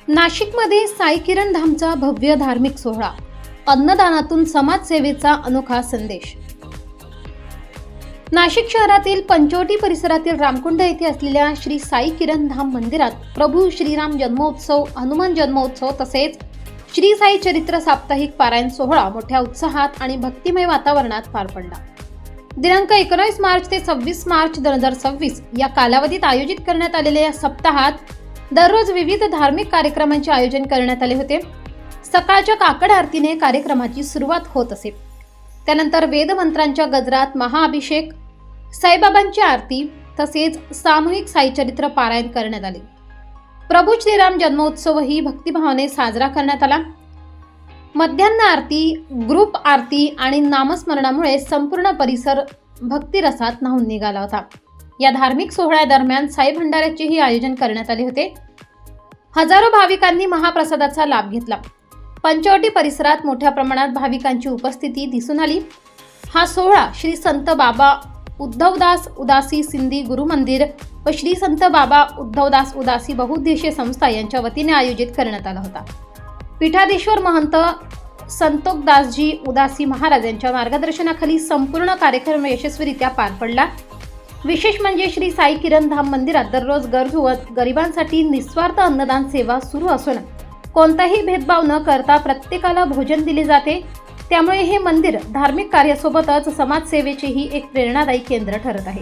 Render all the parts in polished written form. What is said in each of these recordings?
नाशिकमध्ये साई किरण धामचा भव्य धार्मिक सोहळा, अन्नदानातून समाजसेवेचा अनोखा संदेश। नाशिक शहरातील पंचवटी परिसरातील रामकुंड येथे असलेल्या श्री साई किरण धाम मंदिरात प्रभू श्रीराम जन्मोत्सव, हनुमान जन्मोत्सव तसेच श्री साई चरित्र साप्ताहिक पारायण सोहळा मोठ्या उत्साहात आणि भक्तिमय वातावरणात पार पडला। दिनांक 19 मार्च ते 26 मार्च 2026 या कालावधीत आयोजित करण्यात आलेल्या या सप्ताहात दररोज विविध धार्मिक कार्यक्रमांचे आयोजन करण्यात आले होते। सकाळच्या काकड आरतीने कार्यक्रमाची सुरुवात होत असे। त्यानंतर वेदमंत्रांच्या गजरात महाअभिषेक, साईबाबांची आरती तसेच सामूहिक साईचरित्र पारायण करण्यात आले। प्रभू श्रीराम जन्मोत्सवही भक्तिभावाने साजरा करण्यात आला। मध्यान्ह आरती, ग्रुप आरती आणि नामस्मरणामुळे संपूर्ण परिसर भक्तिरसात न्हाऊन निघाला होता। या धार्मिक सोहळ्यादरम्यान साई भंडाऱ्याचेही आयोजन करण्यात आले होते। हजारो भाविकांनी महाप्रसादाचा लाभ घेतला। पंचवटी परिसरात मोठ्या प्रमाणात भाविकांची उपस्थिती दिसून आली। हा सोहळा श्री संत बाबा उद्धवदास उदासी सिंधी गुरु मंदिर व श्री संत बाबा उद्धवदास उदासी बहुउद्देशीय संस्था यांच्या वतीने आयोजित करण्यात आला होता। पीठाधीश्वर महंत संतोखदासजी उदासी महाराज यांच्या मार्गदर्शनाखाली संपूर्ण कार्यक्रम यशस्वीरित्या पार पडला। विशेष म्हणजे श्री साई किरण धाम मंदिरात दररोज गरजू व गरिबांसाठी निस्वार्थ अन्नदान सेवा सुरू असून कोणताही भेदभाव न करता प्रत्येकाला भोजन दिले जाते। त्यामुळे हे मंदिर धार्मिक कार्यासोबतच समाजसेवेचेही एक प्रेरणादायी केंद्र ठरत आहे।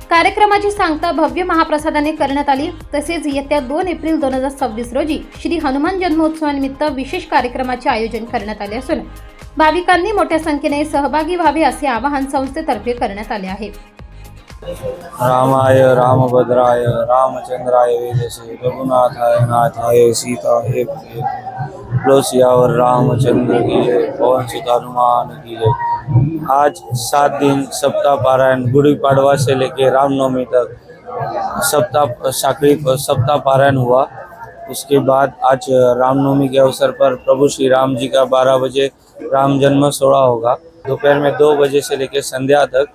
कार्यक्रमाची सांगता भव्य महाप्रसादाने करण्यात आली। तसेच येत्या 2 एप्रिल 2026 रोजी श्री हनुमान जन्मोत्सवानिमित्त विशेष कार्यक्रमाचे आयोजन करण्यात आले असून भाविकांनी मोठ्या संख्येने सहभागी व्हावे असे आवाहन संस्थेतर्फे करण्यात आले आहे। रामाय रामभद्राय रामचंद्राय वेदसे रघुनाथाय नाथाय सीताय प्रिय रामचंद्र की जय, पवन सुत हनुमान की जय। आज 7 दिन सप्ताह पारायण गुड़ी पाड़वा से लेके रामनवमी तक सप्ताह पारायण हुआ। उसके बाद आज रामनवमी के अवसर पर प्रभु श्री राम जी का 12 बजे राम जन्म सोहळा होगा। दोपहर में 2 बजे से लेकर संध्या तक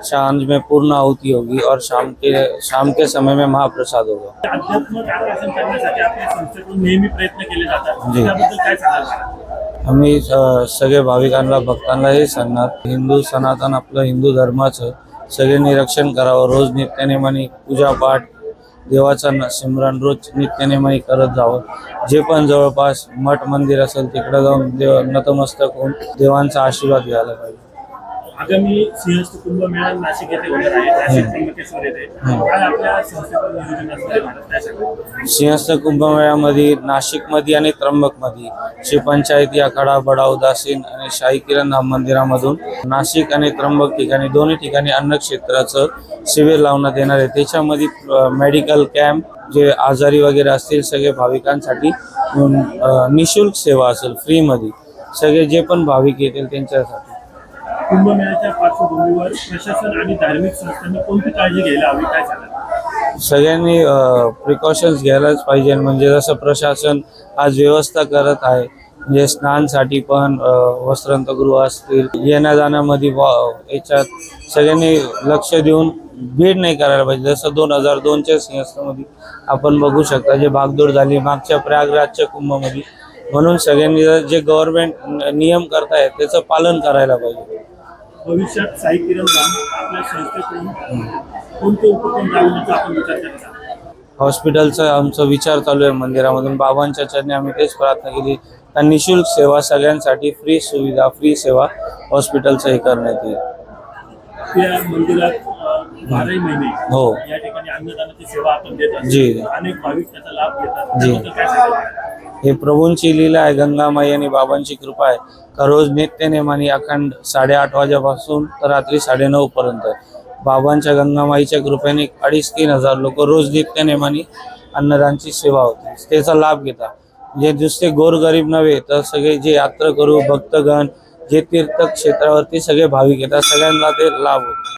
सांझ में पूर्ण आहुति होगी और शाम के समय में महाप्रसाद होगा। आध्यात्मिक आकर्षण करण्यासाठी आपल्या संस्थेतून नेहमी प्रयत्न केले जातात। जी, त्याबद्दल काय सांगाल? आम्ही सगळे भाविकांना भक्तांना हे सांगणार, हिंदू सनातन आपलं हिंदू धर्माचं सगळ्यांनी रक्षण करावं। रोज नित्यनेमाने पूजापाठ देवाचा सिमरन रोज नित्यनेमाने करत जावं। जे पण जवळपास मठ मंदिर असेल तिकडे जाऊन नतमस्तक होऊन देवांचा आशीर्वाद घ्यायला पाहिजे। आगामी सिंहस्थ कुंभमेळा नाशिक येथे होणार आहे। नाशिक त्र्यंबकेश्वर येथे काय आपल्या संस्थेचं नियोजन असणार आहे? काय सांगाल? सिंहस्थ कुंभमेळ्यामध्ये नाशिकमध्ये आणि त्र्यंबकमध्ये श्री पंचायती आखाडा बडा उदासीन आणि साई किरण धाम मंदिरामधून नाशिक आणि त्र्यंबक ठिकाणी दोन्ही ठिकाणी अन्न क्षेत्राचं शिबिर लावण्यात येणार आहे। त्याच्यामध्ये मेडिकल कॅम्प, जे आजारी वगैरे असतील सगळे भाविकांसाठी निशुल्क सेवा असेल, फ्रीमध्ये सगळे जे पण भाविक येतील त्यांच्यासाठी। कुंभमेळ्याच्या पार्श्वभूमीवर प्रशासन आणि धार्मिक संस्थांनी कोणती काळजी घ्यायला हवी, काय सांगाल? सगळ्यांनी प्रिकॉशन्स घ्यायलाच पाहिजे। म्हणजे जसं प्रशासन आज व्यवस्था करत आहे, म्हणजे स्नानसाठी पण वस्त्रांतगृह असतील, येण्या जाण्यामध्ये याच्यात सगळ्यांनी लक्ष देऊन भीड नाही करायला पाहिजे। जसं 2002च्या सिंहस्थमध्ये आपण बघू शकता जे भागदौड झाली मागच्या प्रयागराजच्या कुंभमध्ये, म्हणून सगळ्यांनी जे गव्हर्नमेंट नियम करतायत त्याचं पालन करायला पाहिजे। भविष्यात साई किरण धाम आपल्या संस्थेकडून कोणते उपक्रम राबवण्याचा आपण विचार करता? हॉस्पिटलचा आमचा विचार चालू आहे। मंदिरामधून बाबांच्या चरणी आम्ही तेच प्रार्थना केली तर निशुल्क सेवा सगळ्यांसाठी, फ्री सुविधा, फ्री सेवा हॉस्पिटलचं हे करण्यात येईल। त्या मंदिरात 12 महिने हो, या ठिकाणी अन्नदानाची सेवा आपण देत असतो। जी, अनेक भाविक त्याचा लाभ घेतात। जी, त्याबद्दल काय सांगाल? हे प्रभूंची लीला आहे, गंगामाई आणि बाबांची कृपा आहे का रोज नित्यनेमाने अखंड 8:30 वाजेपासून तर रात्री 9:30 पर्यंत बाबांच्या गंगामाईच्या कृपेने 2,500-3,000 हजार लोक रोज नित्यनेमाने अन्नदानची सेवा होते। त्याचा लाभ घेतात। जे नुसते गोरगरीब नव्हे तर सगळे जे यात्रा करू भक्तगण जे तीर्थक्षेत्रावरती सगळे भाविक येतात, सगळ्यांना ते लाभ होतो।